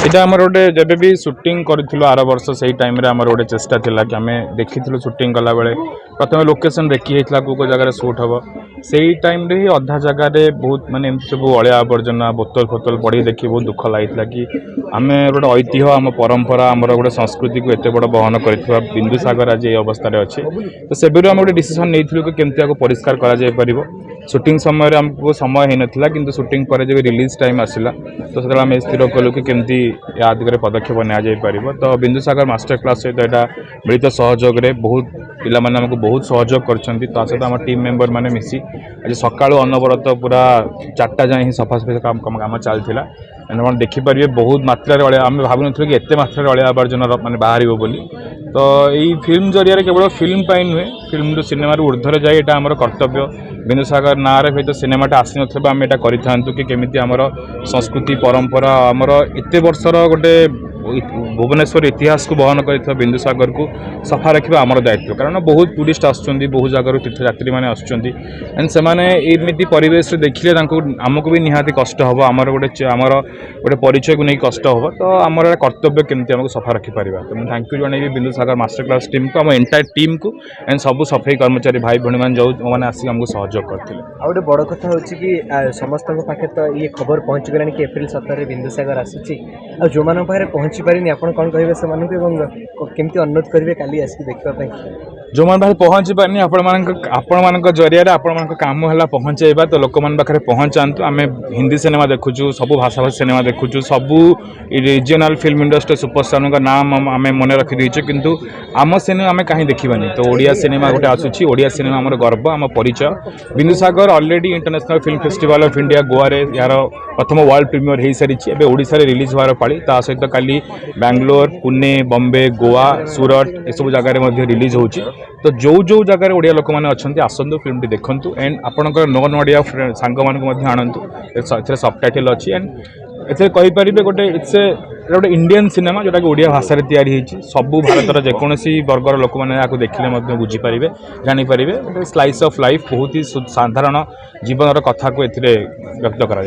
यहाँ आमर गोटे जब भी सुटिंग करूँ आर वर्ष से टाइम आमर गोटे चेष्टा थिला कि आम देखी सुटिंग कला बेले प्रथम लोकेशन देखी होता को जगह सुट हम से टाइम ही अधा जगार बहुत मानने सब अलिया आवर्जना बोतल फोतल पड़ी देखी बहुत दुख लगी कि आम गोटे ऐतिह्य आम परंपरा आम गोटे संस्कृति को एत बड़ बहन कर बिंदुसागर आज ये अवस्था अच्छे तो से आम गोटे डिसीजन नहीं कि केमती परिष्कार कर शूटिंग समय आमको समय हो नाला कि शूटिंग पर जब रिलीज टाइम आसला तो से आम स्थिर कलु कि केमती या दिगरे पदक्षेप नि तो बिंदुसागर मास्टर क्लास सहित यहाँ मिलित सहयोग बहुत पिला माने हमको बहुत सहयोग करछंती ता सहित आम टीम मेंबर माने मिसी आज सकाळु अनवरत पूरा 4टा जाए ही सफा सफी काम चलता आप देखिपारे बहुत मात्रा अलिया आम भाव नु कि एत मात्रा अलिया आवर्जन माने बाहर बोली तो यही फिल्म जरिया केवल फिल्म पाई नुहे फिल्म सिनेमा ऊर्धर जाए यहाँ आम कर्तव्य बिंदुसागर ना रे तो सिनेमाटा आसी ना आम यहाँ करूँ कि केमी आमर संस्कृति परंपरा आमर एत वर्षर गोटे भुवनेश्वर इतिहास को बहन कर बिंदुसागर को सफा रखा आमर दायित्व कारण बहुत टूरिस्ट आसुच्चंदी बहु जगार तीर्थयात्री मैंने आसुच्चंदी एंड से परिवेश देखिले आमको भी निहाती कष्ट हम आमर गोटे परिचय को नहीं कष्ट हम तो आमर कर्तव्य केमती आमको सफा रखिपर तो मुझे थैंक यू जनइबी बिंदुसागर मास्टर क्लास टीम को आम एंटायर टीम को एंड सब सफाई कर्मचारी भाई भाई मैंने जो मैंने आसिक आमको सहयोग करते गोटे बड़ कथा हो कि समस्त पाखे तो ये खबर पहुँची गलानी कि एप्रिल 17 बिंदुसागर आसूची आ जो पाखे पहुँची पारे आपड़ कौन कहे से केमती अनुरोध करेंगे काली आसिक देखापी जो मैंने पाखे पहुँची पारनी आपण जरिया आपण काम है पहुँचेबा तो लोक मैंने पाखे पहुँचातु आम हिंदी सिनेमा देखुचु सब भाषा भाषी सिनेमा देखुचु सबू रिजनल फिल्म इंडस्ट्री सुपरस्टार का नाम आम मन रखीदेचु किंतु आम सिनेमा आम कहीं देखा तो ओडिया सिनेमा गोटे आसूची ओडिया सिनेमा आम गर्व आम परिचय Bindusagar already international film festival of India Goa रे यार प्रथम वर्ल्ड प्रीमियर हो सारी एवं ओडिशा रे रिलीज होवार पाली ता सहित काली बेंगलोर पुणे बॉम्बे गोवा सूरत ये सब जगह रिलीज होची तो जो जगह ओडिया लोक मैंने अच्छा आसतु फिल्म देखु एंड आपंकर नॉन ओडिया सांग मान आणतु सबटाइटल अच्छी एंड एथे कहीपर गोटे इट्स गोटे इंडियन सिनेमा जोटा कि ओडिया भाषा तैयारी सबू भारतर जेकोसी वर्गर लोक मैंने देखिले बुझीपारे जानीपारे गोटे स्लाइस ऑफ लाइफ बहुत ही साधारण जीवन कथा को व्यक्त कर।